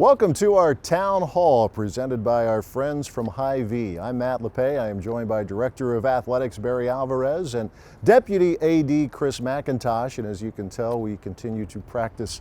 Welcome to our town hall presented by our friends from Hy-Vee. I'm Matt Lepay. I am joined by Director of Athletics Barry Alvarez and Deputy AD Chris McIntosh. And as you can tell, we continue to practice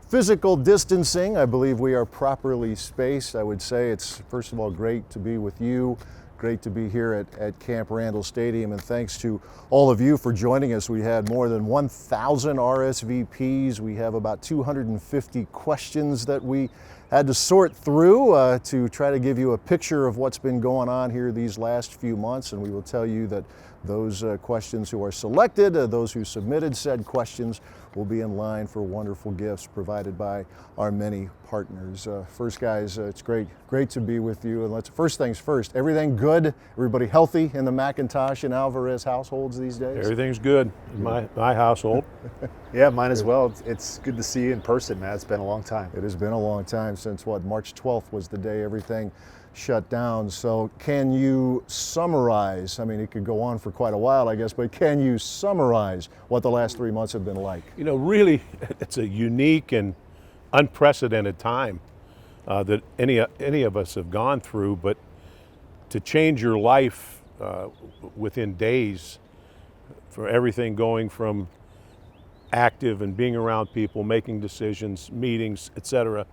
physical distancing. I believe we are properly spaced. I would say it's, first of all, great to be with you. Great to be here at Camp Randall Stadium, and thanks to all of you for joining us. We had more than 1,000 RSVPs. We have about 250 questions that we had to sort through to try to give you a picture of what's been going on here these last few months, and we will tell you that those questions who are selected, those who submitted said questions, will be in line for wonderful gifts provided by our many partners. First, guys, it's great to be with you. And first things first, everything good? Everybody healthy in the McIntosh and Alvarez households these days? Everything's good in my household. Yeah, mine as well. It's good to see you in person, Matt. It's been a long time. It has been a long time since March 12th was the day everything shut down. So can you summarize, I mean, it could go on for quite a while, I guess, but can you summarize what the last 3 months have been like? You know, really, it's a unique and unprecedented time that any of us have gone through, but to change your life within days, for everything going from active and being around people, making decisions, meetings, etc.,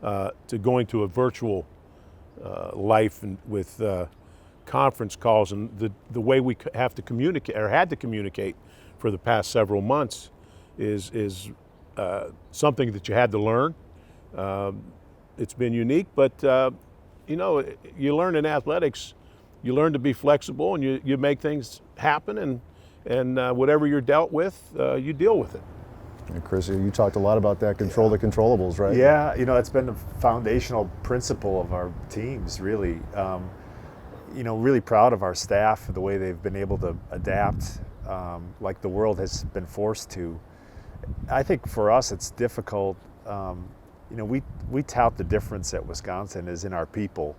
to going to a virtual life and with conference calls, and the way we have to communicate or had to communicate for the past several months is something that you had to learn. It's been unique, but you know, you learn in athletics, you learn to be flexible, and you make things happen, and whatever you're dealt with, you deal with it. And Chris, you talked a lot about that, control the controllables, right? Yeah, you know, it's been the foundational principle of our teams, really. You know, really proud of our staff for the way they've been able to adapt, like the world has been forced to. I think for us it's difficult. You know, we tout the difference at Wisconsin is in our people,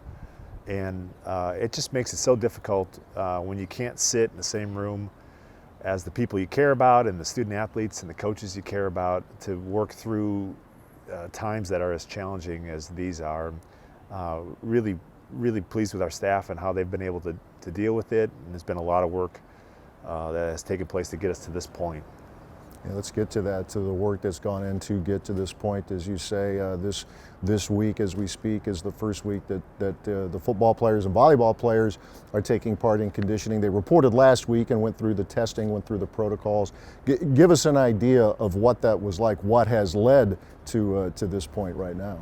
and it just makes it so difficult when you can't sit in the same room as the people you care about and the student athletes and the coaches you care about to work through times that are as challenging as these are. Really pleased with our staff and how they've been able to deal with it, and there's been a lot of work that has taken place to get us to this point. Yeah, let's get to that, to the work that's gone in to get to this point. As you say, this week as we speak is the first week that the football players and volleyball players are taking part in conditioning. They reported last week and went through the testing, went through the protocols. Give us an idea of what that was like, what has led to this point right now.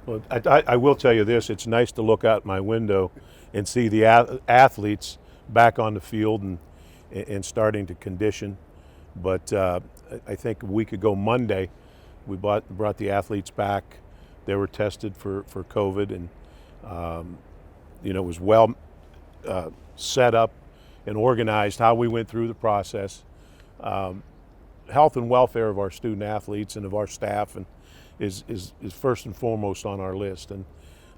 Well, I will tell you this, it's nice to look out my window and see the athletes back on the field and starting to condition. But I think a week ago Monday, we brought the athletes back. They were tested for COVID, and you know, it was well set up and organized how we went through the process. Health and welfare of our student athletes and of our staff and is first and foremost on our list. And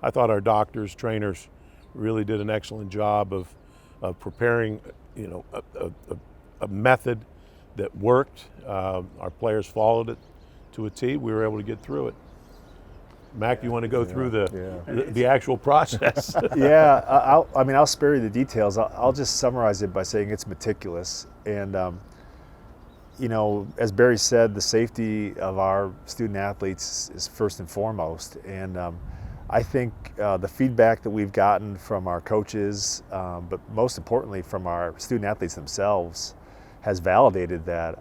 I thought our doctors, trainers really did an excellent job of preparing, you know, a method that worked. Our players followed it to a T. We were able to get through it. Mac, you want to go through the actual process? Yeah, I'll spare you the details. I'll just summarize it by saying it's meticulous. And you know, as Barry said, the safety of our student athletes is first and foremost. And I think the feedback that we've gotten from our coaches, but most importantly from our student athletes themselves, has validated that.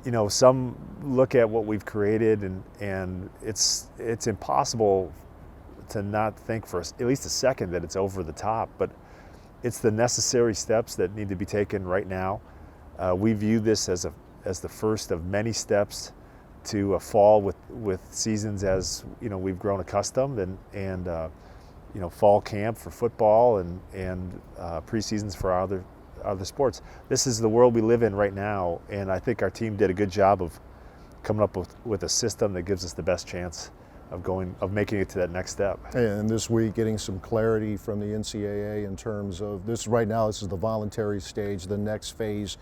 You know, some look at what we've created, and it's impossible to not think for at least a second that it's over the top, but it's the necessary steps that need to be taken right now. We view this as the first of many steps to a fall with seasons as, you know, we've grown accustomed, and you know, fall camp for football and preseasons for our other sports. This is the world we live in right now, and I think our team did a good job of coming up with a system that gives us the best chance of making it to that next step. And this week, getting some clarity from the NCAA in terms of this. Right now, this is the voluntary stage. The next phase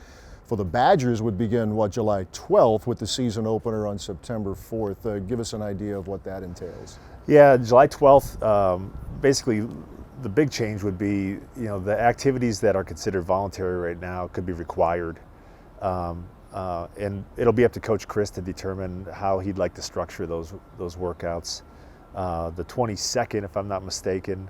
for the Badgers would begin, what, July 12th with the season opener on September 4th. Give us an idea of what that entails. Yeah, July 12th, basically the big change would be, the activities that are considered voluntary right now could be required. And it'll be up to Coach Chris to determine how he'd like to structure those workouts. The 22nd, if I'm not mistaken,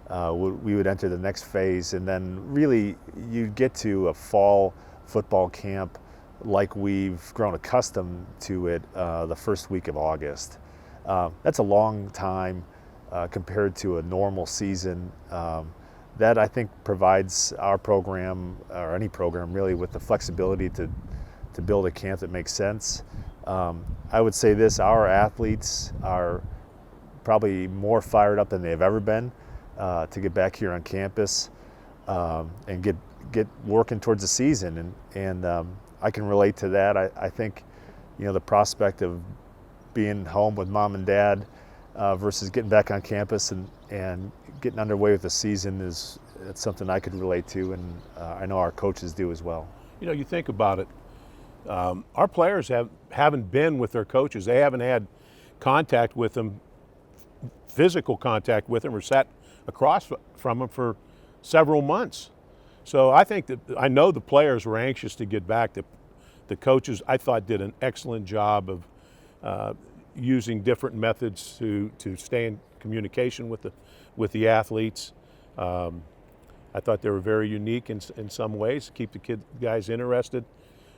we would enter the next phase, and then really you'd get to a fall football camp like we've grown accustomed to it the first week of August. That's a long time compared to a normal season. That, I think, provides our program, or any program really, with the flexibility to build a camp that makes sense. I would say this: our athletes are probably more fired up than they've ever been to get back here on campus and get working towards the season. And I can relate to that. I think, the prospect of being home with mom and dad versus getting back on campus and getting underway with the season it's something I could relate to, and I know our coaches do as well. You think about it. Our players haven't been with their coaches. They haven't had contact with them, physical contact with them, or sat across from them for several months. So I know the players were anxious to get back. The coaches, I thought, did an excellent job of using different methods to stay in communication with the athletes. I thought they were very unique in some ways to keep the guys interested.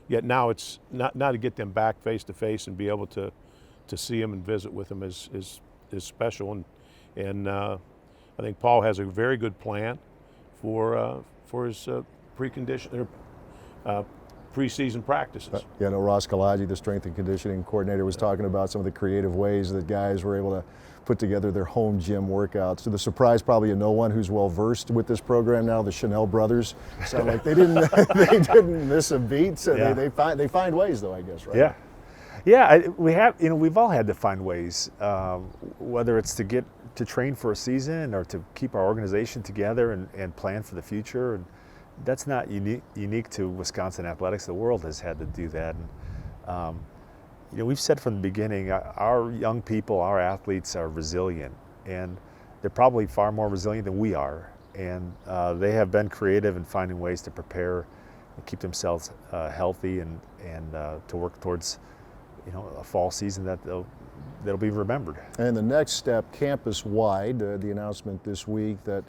Yet now it's not to get them back face to face and be able to see them and visit with them is special. And I think Paul has a very good plan for his preseason practices. Ross Kalaji, the strength and conditioning coordinator, was talking about some of the creative ways that guys were able to put together their home gym workouts. To the surprise probably of no one who's well versed with this program now, the Chanel brothers sound like they didn't miss a beat. So yeah. they find ways though, I guess, right? We've all had to find ways, whether it's to train for a season or to keep our organization together and plan for the future. And that's not unique to Wisconsin athletics. The world has had to do that. And, we've said from the beginning, our young people, our athletes are resilient, and they're probably far more resilient than we are. And they have been creative in finding ways to prepare and keep themselves healthy and to work towards, a fall season that'll be remembered. And the next step, campus-wide, the announcement this week that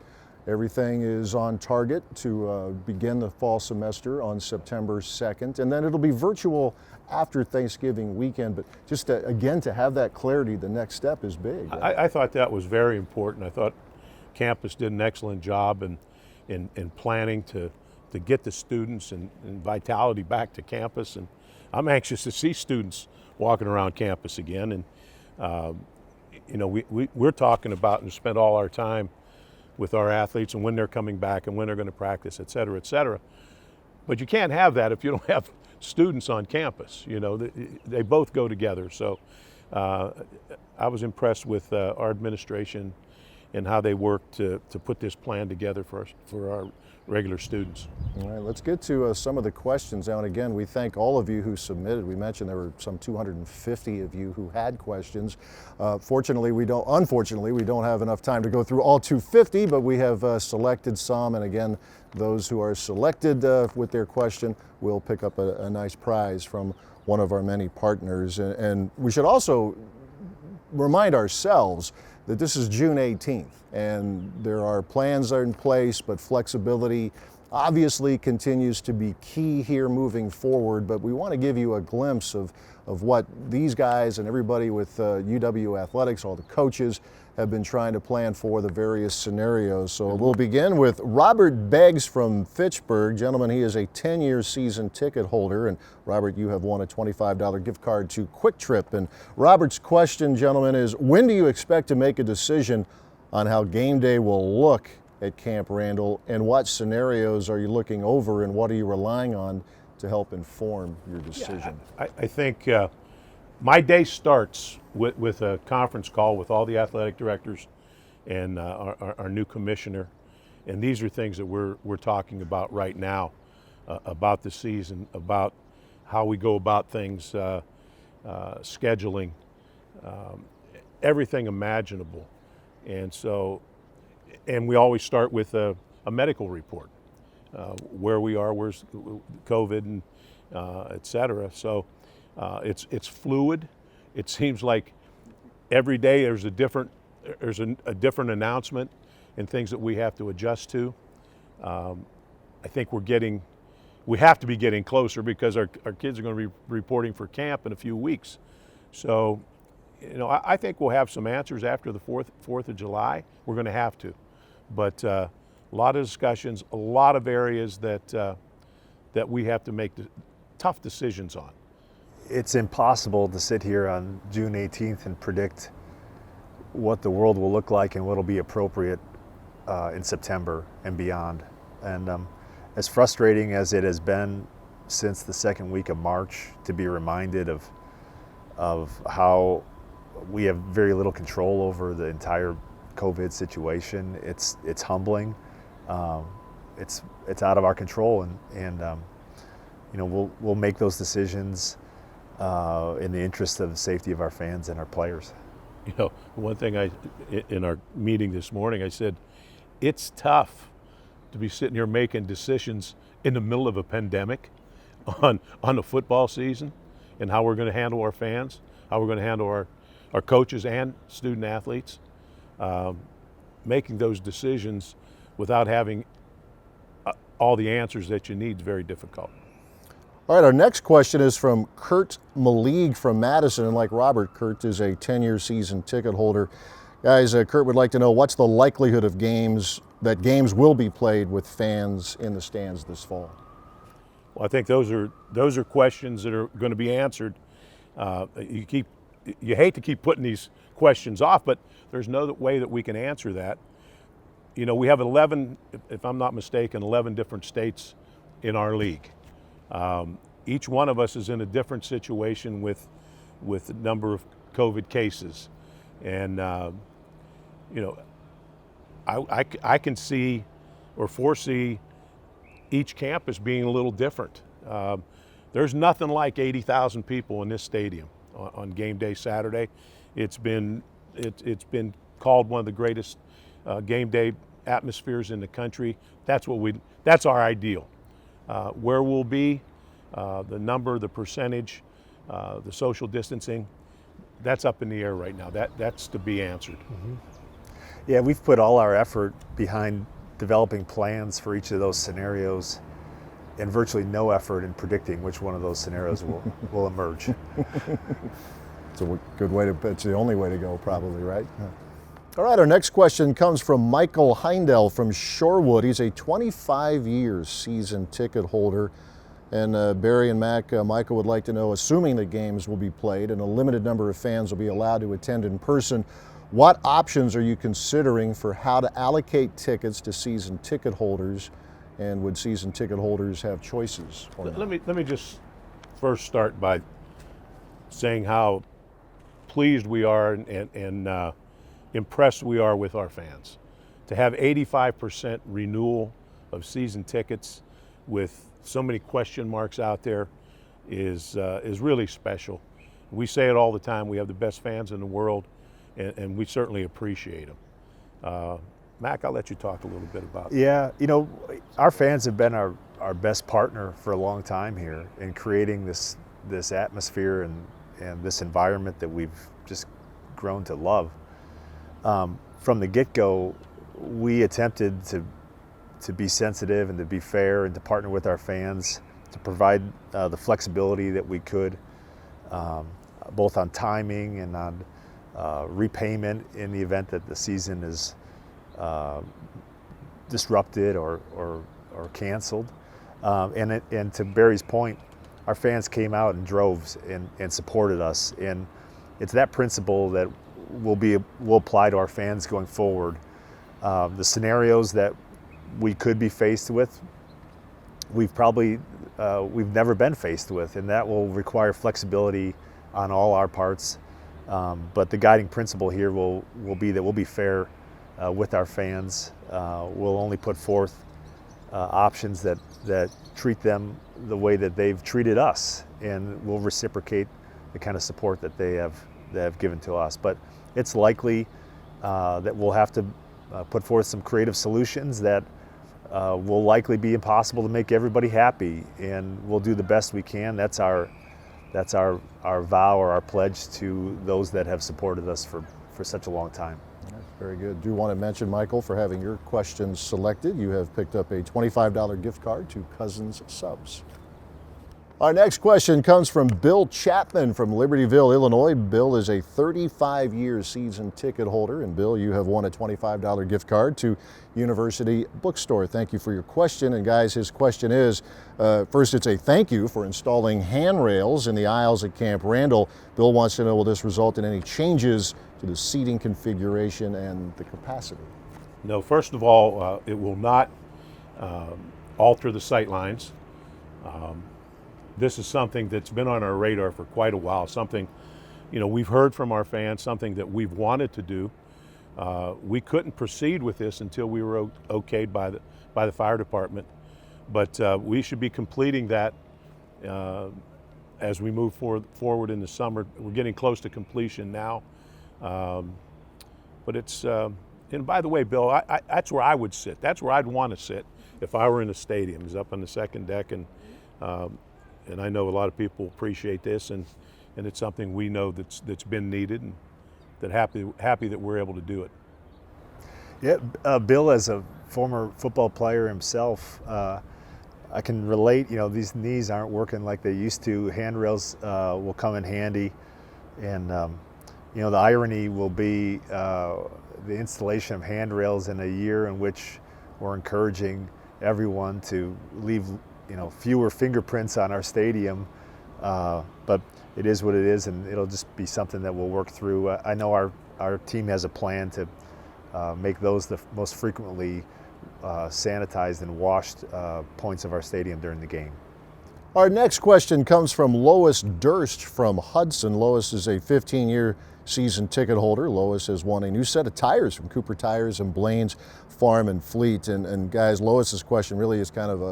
everything is on target to begin the fall semester on September 2nd, and then it'll be virtual after Thanksgiving weekend. But just again, to have that clarity, the next step is big. Right? I thought that was very important. I thought campus did an excellent job in planning to get the students and vitality back to campus. And I'm anxious to see students walking around campus again. And we're talking about and spend all our time with our athletes and when they're coming back and when they're going to practice, et cetera, et cetera. But you can't have that if you don't have students on campus. They both go together. So I was impressed with our administration and how they worked to put this plan together for our regular students. All right, let's get to some of the questions now. And again, we thank all of you who submitted. We mentioned there were some 250 of you who had questions. Unfortunately, we don't have enough time to go through all 250, but we have selected some. And again, those who are selected with their question will pick up a nice prize from one of our many partners. And we should also remind ourselves that this is June 18th, and there are plans in place, but flexibility obviously continues to be key here moving forward. But we want to give you a glimpse of what these guys and everybody with UW Athletics, all the coaches, have been trying to plan for the various scenarios. So we'll begin with Robert Beggs from Fitchburg. Gentlemen, he is a 10-year season ticket holder. And Robert, you have won a $25 gift card to Quick Trip. And Robert's question, gentlemen, is when do you expect to make a decision on how game day will look at Camp Randall, and what scenarios are you looking over and what are you relying on to help inform your decision? Yeah, I think my day starts with a conference call with all the athletic directors and our new commissioner, and these are things that we're talking about right now. about the season, about how we go about things, scheduling, everything imaginable. And so, and we always start with a medical report, where we are, where's COVID, and et cetera. So it's fluid. It seems like every day there's a different announcement and things that we have to adjust to. I think we have to be getting closer because our kids are going to be reporting for camp in a few weeks. So, I think we'll have some answers after the 4th of July. We're going to have to. But a lot of discussions, a lot of areas that we have to make tough decisions on. It's impossible to sit here on June 18th and predict what the world will look like and what will be appropriate in September and beyond. And as frustrating as it has been since the second week of March to be reminded of how we have very little control over the entire COVID situation, it's humbling. It's out of our control, and we'll make those decisions in the interest of the safety of our fans and our players. One thing in our meeting this morning, I said, it's tough to be sitting here making decisions in the middle of a pandemic on the football season and how we're going to handle our fans, how we're going to handle our coaches and student athletes. Making those decisions without having all the answers that you need is very difficult. All right, our next question is from Kurt Maligue from Madison. And like Robert, Kurt is a 10-year season ticket holder. Guys, Kurt would like to know, what's the likelihood of games will be played with fans in the stands this fall? Well, I think those are questions that are going to be answered. You hate to keep putting these questions off, but there's no way that we can answer that. We have 11, if I'm not mistaken, 11 different states in our league. Each one of us is in a different situation with the number of COVID cases. And, I can see or foresee each campus being a little different. There's nothing like 80,000 people in this stadium on game day Saturday. It's been called one of the greatest game day atmospheres in the country. That's our ideal. Where we'll be, the number, the percentage, the social distancing, that's up in the air right now. That's to be answered. Mm-hmm. Yeah, we've put all our effort behind developing plans for each of those scenarios, and virtually no effort in predicting which one of those scenarios will emerge. It's a good way it's the only way to go, probably, right? Yeah. All right, our next question comes from Michael Heindel from Shorewood. He's a 25-year season ticket holder. And Barry and Mac, Michael would like to know, assuming the games will be played and a limited number of fans will be allowed to attend in person, what options are you considering for how to allocate tickets to season ticket holders, and would season ticket holders have choices? Let me just first start by saying how pleased we are and impressed we are with our fans. To have 85% renewal of season tickets with so many question marks out there is really special. We say it all the time, we have the best fans in the world, and we certainly appreciate them. Mac, I'll let you talk a little bit about it. Yeah, our fans have been our best partner for a long time here in creating this atmosphere and this environment that we've just grown to love. From the get-go, we attempted to be sensitive and to be fair and to partner with our fans to provide the flexibility that we could, both on timing and on repayment in the event that the season is disrupted or canceled. And to Barry's point, our fans came out in droves and supported us. And it's that principle that will apply to our fans going forward. The scenarios that we could be faced with, we've never been faced with, and that will require flexibility on all our parts. But the guiding principle here will be that we'll be fair with our fans. We'll only put forth options that treat them the way that they've treated us, and we'll reciprocate the kind of support that they have given to us. But it's likely that we'll have to put forth some creative solutions that will likely be impossible to make everybody happy, and we'll do the best we can. That's our vow or our pledge to those that have supported us for such a long time. That's very good. Do want to mention, Michael, for having your questions selected. You have picked up a $25 gift card to Cousins Subs. Our next question comes from Bill Chapman from Libertyville, Illinois. Bill is a 35-year season ticket holder. And Bill, you have won a $25 gift card to University Bookstore. Thank you for your question. And guys, his question is, first, it's a thank you for installing handrails in the aisles at Camp Randall. Bill wants to know, will this result in any changes to the seating configuration and the capacity? No, first of all, it will not alter the sight lines. This is something that's been on our radar for quite a while, something, we've heard from our fans, something that we've wanted to do. We couldn't proceed with this until we were okayed by the fire department, but we should be completing that as we move forward in the summer. We're getting close to completion now, but it's, and by the way, Bill, that's where I would sit. That's where I'd want to sit if I were in the stadium, is up on the second deck, and I know a lot of people appreciate this, and it's something we know that's been needed, and that happy that we're able to do it. Yeah, Bill, as a former football player himself, I can relate. These knees aren't working like they used to. Handrails will come in handy, and the irony will be the installation of handrails in a year in which we're encouraging everyone to leave fewer fingerprints on our stadium, but it is what it is, and it'll just be something that we'll work through. I know our team has a plan to make those the most frequently sanitized and washed points of our stadium during the game. Our next question comes from Lois Durst from Hudson. Lois is a 15-year season ticket holder. Lois has won a new set of tires from Cooper Tires and Blaine's Farm and Fleet. And guys, Lois's question really is kind of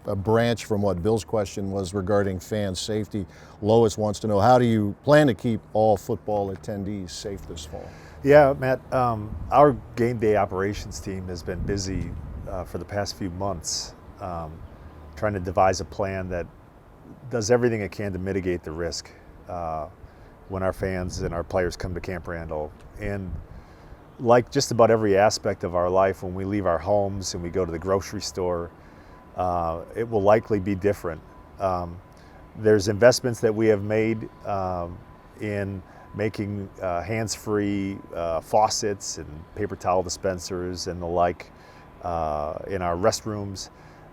a branch from what Bill's question was regarding fan safety. Lois wants to know, how do you plan to keep all football attendees safe this fall? Yeah, Matt, our game day operations team has been busy for the past few months trying to devise a plan that does everything it can to mitigate the risk when our fans and our players come to Camp Randall. And like just about every aspect of our life, when we leave our homes and we go to the grocery store, it will likely be different. There's investments that we have made in making hands-free faucets and paper towel dispensers and the like in our restrooms.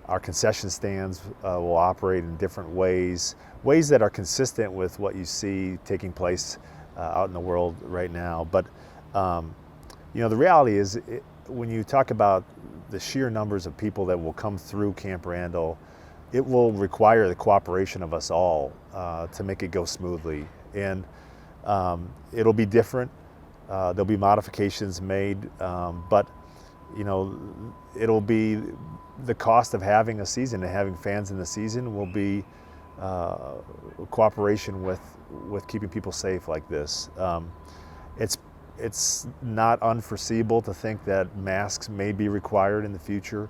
Our concession stands will operate in different ways that are consistent with what you see taking place out in the world right now. But the reality is, when you talk about the sheer numbers of people that will come through Camp Randall, it will require the cooperation of us all to make it go smoothly. And it'll be different. There'll be modifications made, but it'll be the cost of having a season and having fans in the season will be cooperation with keeping people safe like this. It's not unforeseeable to think that masks may be required in the future.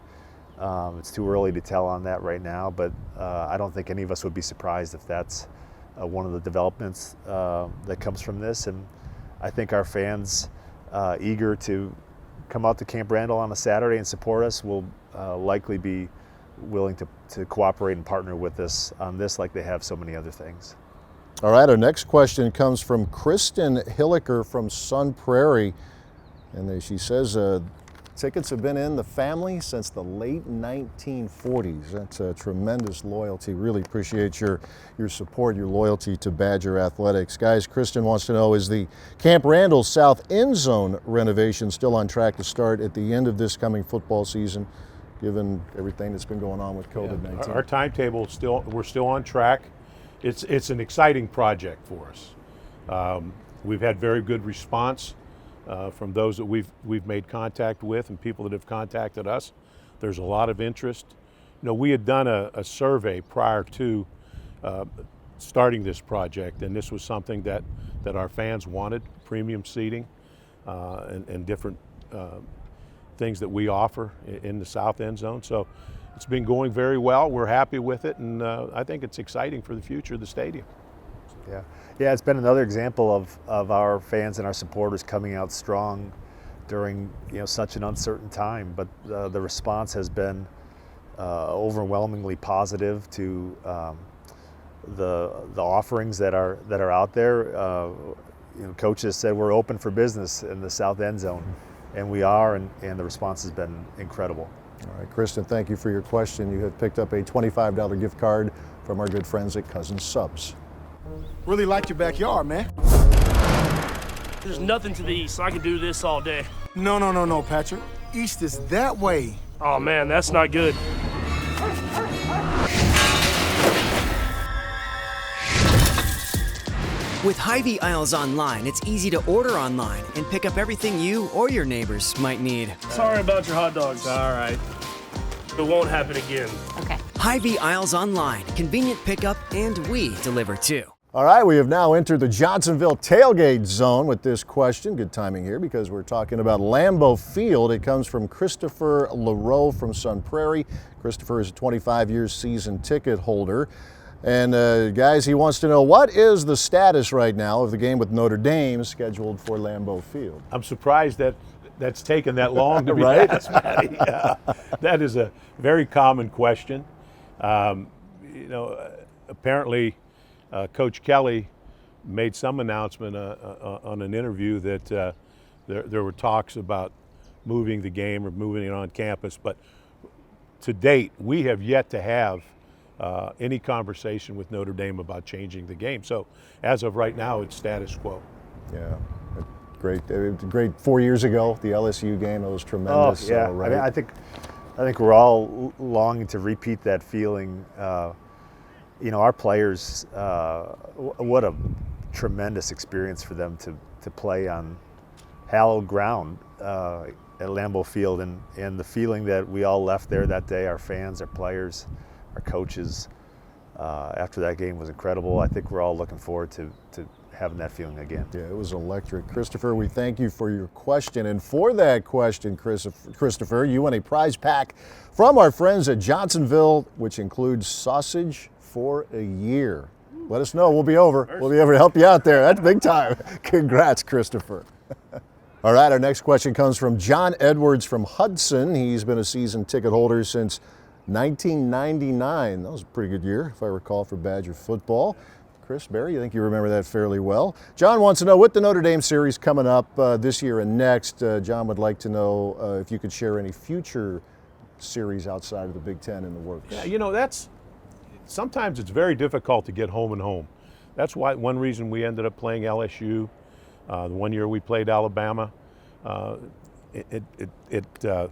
It's too early to tell on that right now, but I don't think any of us would be surprised if that's one of the developments that comes from this. And I think our fans eager to come out to Camp Randall on a Saturday and support us will likely be willing to cooperate and partner with us on this like they have so many other things. All right, our next question comes from Kristen Hilliker from Sun Prairie. And she says, tickets have been in the family since the late 1940s. That's a tremendous loyalty. Really appreciate your support, your loyalty to Badger Athletics. Guys, Kristen wants to know, is the Camp Randall South End Zone renovation still on track to start at the end of this coming football season, given everything that's been going on with COVID-19? Our timetable we're still on track. It's an exciting project for us. We've had very good response from those that we've made contact with and people that have contacted us. There's a lot of interest. We had done a survey prior to starting this project, and this was something that our fans wanted: premium seating and different things that we offer in the south end zone. So it's been going very well. We're happy with it, and I think it's exciting for the future of the stadium. Yeah, it's been another example of our fans and our supporters coming out strong during such an uncertain time. But the response has been overwhelmingly positive to the offerings that are out there. Coaches said we're open for business in the south end zone, and we are, and the response has been incredible. All right, Kristen, thank you for your question. You have picked up a $25 gift card from our good friends at Cousins Subs. Really like your backyard, man. There's nothing to the east, so I can do this all day. No, Patrick. East is that way. Oh man, that's not good. With Hy-Vee Aisles Online, it's easy to order online and pick up everything you or your neighbors might need. Sorry about your hot dogs. All right. It won't happen again. Okay. Hy-Vee Aisles Online, convenient pickup, and we deliver too. All right, we have now entered the Johnsonville tailgate zone with this question. Good timing here because we're talking about Lambeau Field. It comes from Christopher LaRoe from Sun Prairie. Christopher is a 25-year season ticket holder. And guys, he wants to know, what is the status right now of the game with Notre Dame scheduled for Lambeau Field? I'm surprised that's taken that long to be Right? asked, Matty. That is a very common question. Apparently Coach Kelly made some announcement on an interview that there were talks about moving the game or moving it on campus, but to date, we have yet to have any conversation with Notre Dame about changing the game. So as of right now, it's status quo. Yeah, great 4 years ago, the LSU game, it was tremendous. Oh, yeah. Right? I think we're all longing to repeat that feeling. Our players, what a tremendous experience for them to play on hallowed ground at Lambeau Field, and the feeling that we all left there that day, our fans, our players, our coaches, after that game was incredible. I think we're all looking forward to having that feeling again. Yeah, it was electric. Christopher, we thank you for your question. And for that question, Christopher, you win a prize pack from our friends at Johnsonville, which includes sausage for a year. Let us know. We'll be over. We'll be able to help you out there. That's big time. Congrats, Christopher. All right, our next question comes from John Edwards from Hudson. He's been a season ticket holder since 1999. That was a pretty good year, if I recall, for Badger football. Chris, Barry, I think you remember that fairly well. John wants to know, with the Notre Dame series coming up this year and next, John would like to know if you could share any future series outside of the Big Ten in the works. Yeah, sometimes it's very difficult to get home and home. That's why one reason we ended up playing LSU. The one year we played Alabama,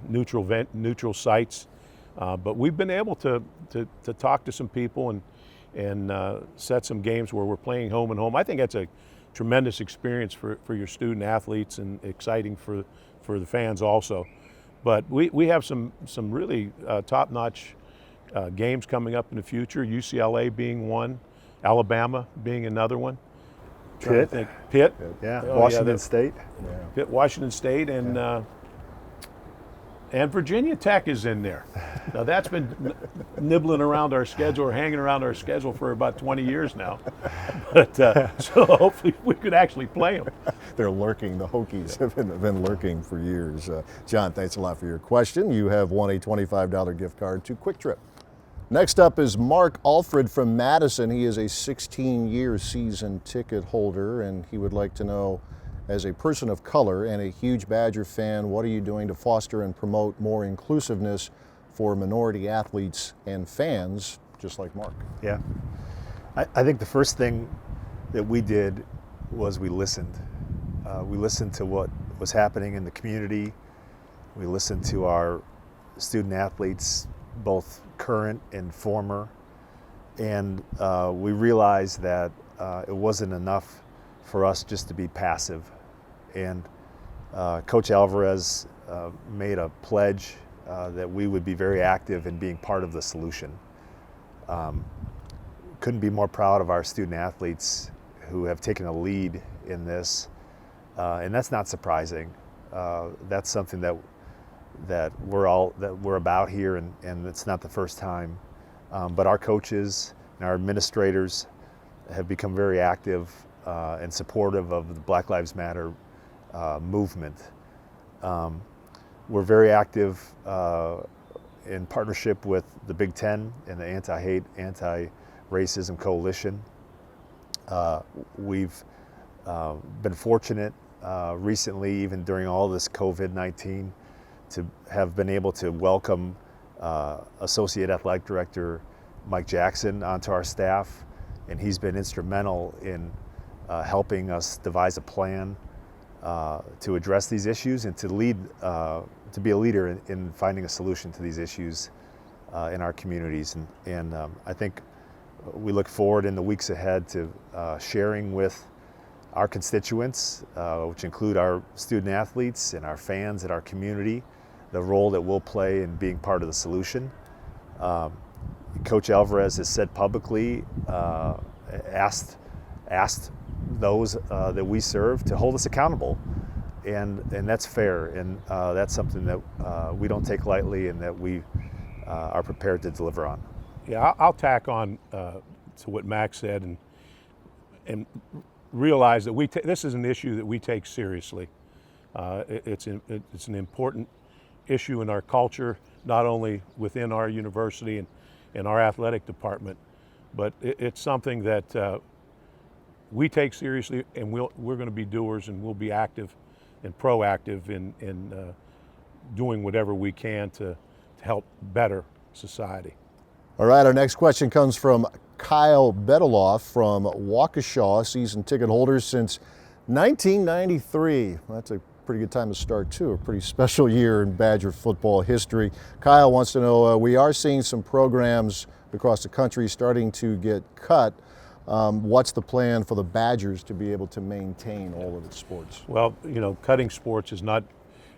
neutral sites. But we've been able to talk to some people and set some games where we're playing home and home. I think that's a tremendous experience for your student athletes and exciting for the fans also. But we have some really top-notch games coming up in the future, UCLA being one, Alabama being another one. Pitt. Pitt. Yeah, Oh, Washington State. Yeah. Pitt, Washington State, and Virginia Tech is in there. Now that's been nibbling around our schedule or hanging around our schedule for about 20 years now. But so hopefully we could actually play them. They're lurking. The Hokies have been lurking for years. John, thanks a lot for your question. You have won a $25 gift card to Quick Trip. Next up is Mark Alfred from Madison. He is a 16-year season ticket holder, and he would like to know, as a person of color and a huge Badger fan, what are you doing to foster and promote more inclusiveness for minority athletes and fans, just like Mark? Yeah. I think the first thing that we did was we listened. We listened to what was happening in the community. We listened to our student athletes, both current and former, and we realized that it wasn't enough for us just to be passive. And Coach Alvarez made a pledge that we would be very active in being part of the solution. Couldn't be more proud of our student athletes who have taken a lead in this, and that's not surprising. That's something that we're about here, and it's not the first time. But our coaches and our administrators have become very active and supportive of the Black Lives Matter movement. We're very active in partnership with the Big Ten and the Anti-Hate, Anti-Racism Coalition. We've been fortunate recently, even during all this COVID-19, to have been able to welcome Associate Athletic Director Mike Jackson onto our staff, and he's been instrumental in helping us devise a plan to address these issues and to lead, to be a leader in finding a solution to these issues in our communities. And I think we look forward in the weeks ahead to sharing with our constituents, which include our student athletes and our fans and our community, the role that we'll play in being part of the solution. Coach Alvarez has said publicly, asked those that we serve to hold us accountable, and that's fair, and that's something that we don't take lightly and that we are prepared to deliver on. Yeah, I'll tack on to what Max said and realize that this is an issue that we take seriously. It's an important issue in our culture, not only within our university and our athletic department, but it's something that we take seriously, and we're going to be doers, and we'll be active and proactive in doing whatever we can to help better society. All right, our next question comes from Kyle Bedeloff from Waukesha, season ticket holder since 1993. That's a pretty good time to start too, a pretty special year in Badger football history. Kyle wants to know, we are seeing some programs across the country starting to get cut. What's the plan for the Badgers to be able to maintain all of its sports? Well, cutting sports is not,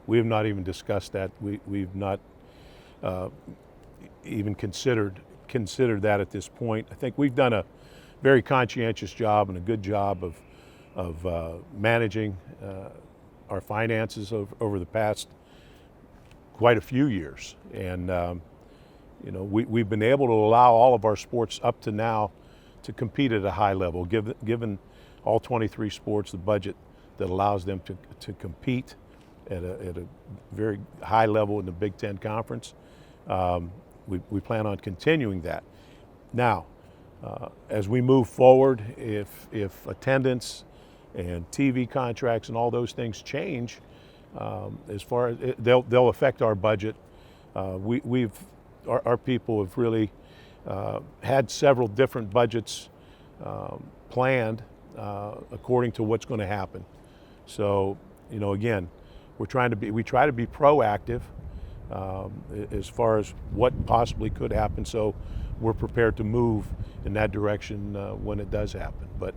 we have not even discussed that. We've not even considered that at this point. I think we've done a very conscientious job and a good job of managing our finances over the past quite a few years. And we've been able to allow all of our sports up to now to compete at a high level, given all 23 sports the budget that allows them to compete at a very high level in the Big Ten Conference. We plan on continuing that. Now, as we move forward, if attendance and TV contracts and all those things change, as far as they'll affect our budget. Our people have really had several different budgets planned according to what's going to happen. So, again, we try to be proactive as far as what possibly could happen. So we're prepared to move in that direction when it does happen. But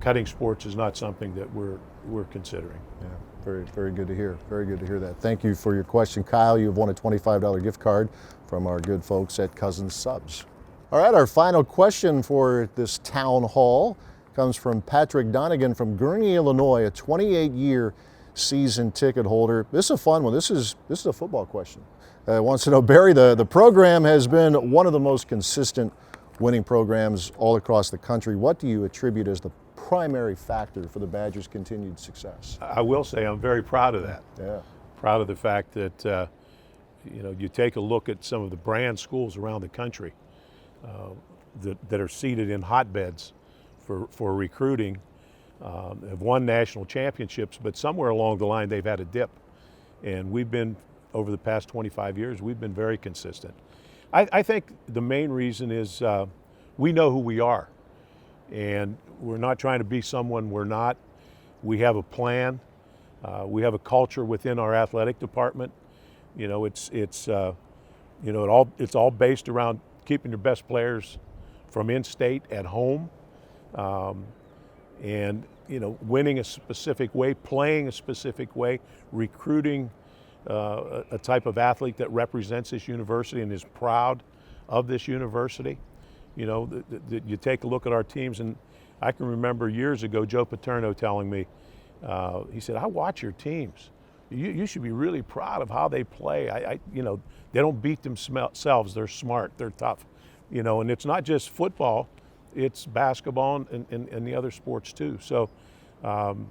cutting sports is not something that we're considering. Yeah, very, very good to hear. Very good to hear that. Thank you for your question, Kyle. You've won a $25 gift card from our good folks at Cousins Subs. All right, our final question for this town hall comes from Patrick Donegan from Gurnee, Illinois, a 28-year season ticket holder. This is a fun one. This is a football question. Wants to know, Barry, the program has been one of the most consistent winning programs all across the country. What do you attribute as the primary factor for the Badgers' continued success? I will say I'm very proud of that. Yeah. Proud of the fact that you take a look at some of the brand schools around the country that are seated in hotbeds for recruiting, have won national championships, but somewhere along the line they've had a dip. And we've been, over the past 25 years, we've been very consistent. I think the main reason is we know who we are, and we're not trying to be someone we're not. We have a plan. We have a culture within our athletic department. It's all based around keeping your best players from in-state at home, and winning a specific way, playing a specific way, recruiting a type of athlete that represents this university and is proud of this university. You know, you take a look at our teams, and I can remember years ago Joe Paterno telling me, he said, I watch your teams. You should be really proud of how they play. You know, they don't beat themselves. They're smart. They're tough. You know, and it's not just football. It's basketball and the other sports too. So, and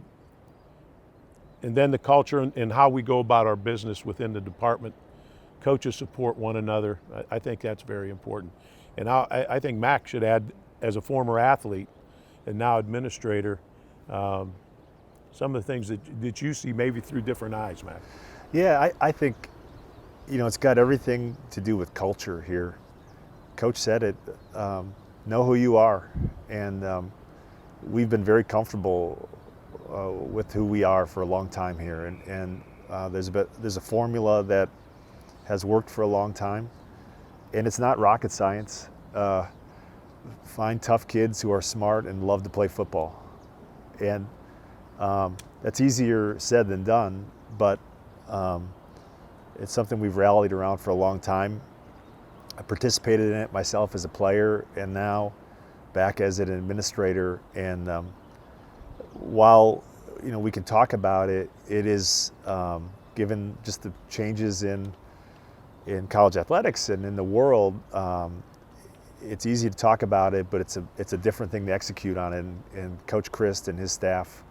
then the culture and how we go about our business within the department. Coaches support one another. I think that's very important. And I think Mac should add, as a former athlete and now administrator, some of the things that you see maybe through different eyes, Mac. Yeah, I think, you know, it's got everything to do with culture here. Coach said it, know who you are. And we've been very comfortable with who we are for a long time here. And there's a formula that has worked for a long time. And it's not rocket science. Find tough kids who are smart and love to play football. And that's easier said than done, but it's something we've rallied around for a long time. I participated in it myself as a player and now back as an administrator. And while, you know, we can talk about it, it is, given just the changes in college athletics and in the world, it's easy to talk about it, but it's a different thing to execute on it. And Coach Christ and his staff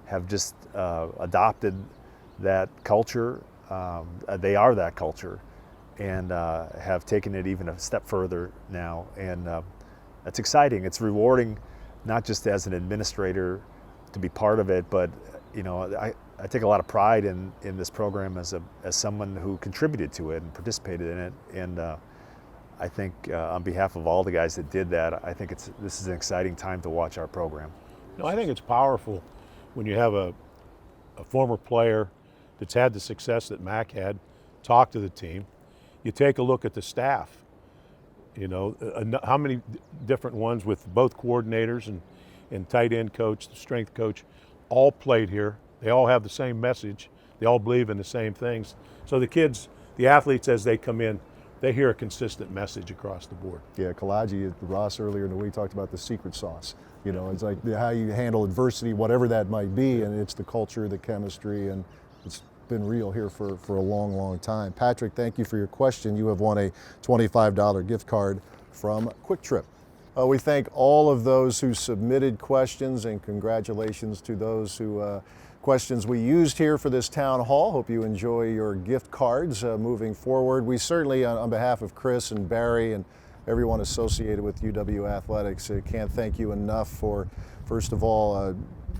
have just adopted that culture. They are that culture, and have taken it even a step further now. And that's exciting. It's rewarding, not just as an administrator to be part of it, but you know, I take a lot of pride in this program as someone who contributed to it and participated in it. And I think on behalf of all the guys that did that, I think this is an exciting time to watch our program. No, I think it's powerful when you have a former player that's had the success that Mac had talk to the team. You take a look at the staff. You know, how many different ones with both coordinators and tight end coach, the strength coach, all played here. They all have the same message. They all believe in the same things. So the kids, the athletes, as they come in, they hear a consistent message across the board. Yeah, Kalaji, Ross earlier in the week talked about the secret sauce. You know, it's like how you handle adversity, whatever that might be, and it's the culture, the chemistry, and it's been real here for a long, long time. Patrick, thank you for your question. You have won a $25 gift card from Quick Trip. We thank all of those who submitted questions, and congratulations to those who questions we used here for this town hall. Hope you enjoy your gift cards moving forward. We certainly, on behalf of Chris and Barry and everyone associated with UW Athletics, can't thank you enough for, first of all,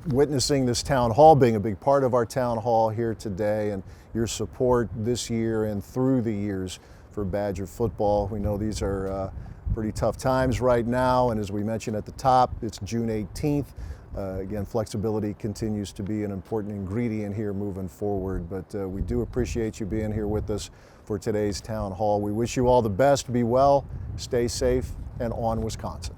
witnessing this town hall, being a big part of our town hall here today, and your support this year and through the years for Badger football. We know these are pretty tough times right now, and as we mentioned at the top, it's June 18th. Again, flexibility continues to be an important ingredient here moving forward, but we do appreciate you being here with us for today's town hall. We wish you all the best. Be well, stay safe, and on Wisconsin.